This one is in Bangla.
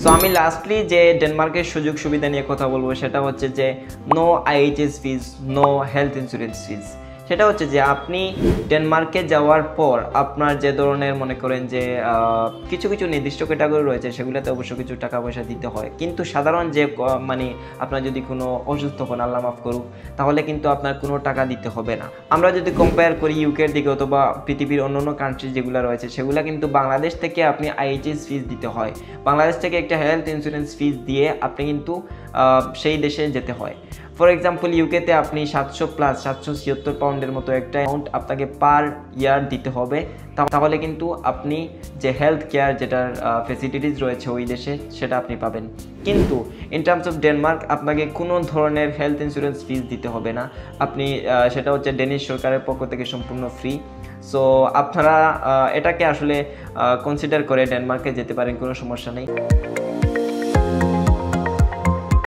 সো আমি লাস্টলি যে ডেনমার্কের সুযোগ সুবিধা নিয়ে কথা বলবো সেটা হচ্ছে যে নো আইএইচএস ফিজ, নো হেলথ ইন্স্যুরেন্স ফিজ। সেটা হচ্ছে যে আপনি ডেনমার্কে যাওয়ার পর আপনার যে ধরনের মনে করেন যে কিছু কিছু নির্দিষ্ট ক্যাটাগরি রয়েছে সেগুলোতে অবশ্য কিছু টাকা পয়সা দিতে হয়, কিন্তু সাধারণ যে মানে আপনার যদি কোনো অসুস্থ হন, আল্লাহ মাফ করুক, তাহলে কিন্তু আপনার কোনো টাকা দিতে হবে না। আমরা যদি কম্পেয়ার করি ইউকের দিকে অথবা পৃথিবীর অন্যান্য কান্ট্রি যেগুলো রয়েছে সেগুলো কিন্তু বাংলাদেশ থেকে আপনি আইএইচএস ফিজ দিতে হয়, বাংলাদেশ থেকে একটা হেলথ ইন্স্যুরেন্স ফিজ দিয়ে আপনি কিন্তু সেই দেশে যেতে হয়। ফর এক্সাম্পল ইউকেতে আপনি 700+ পাউন্ডের মতো একটা অ্যামাউন্ট আপনাকে পার ইয়ার দিতে হবে, তাহলে কিন্তু আপনি যে হেলথ কেয়ার যেটার ফেসিলিটিস রয়েছে ওই দেশে সেটা আপনি পাবেন। কিন্তু ইন টার্মস অফ ডেনমার্ক আপনাকে কোনো ধরনের হেলথ ইন্স্যুরেন্স ফিজ দিতে হবে না, আপনি সেটা হচ্ছে ডেনিশ সরকারের পক্ষ থেকে সম্পূর্ণ ফ্রি। সো আপনারা এটাকে আসলে কনসিডার করে ডেনমার্কে যেতে পারেন, কোনো সমস্যা নেই।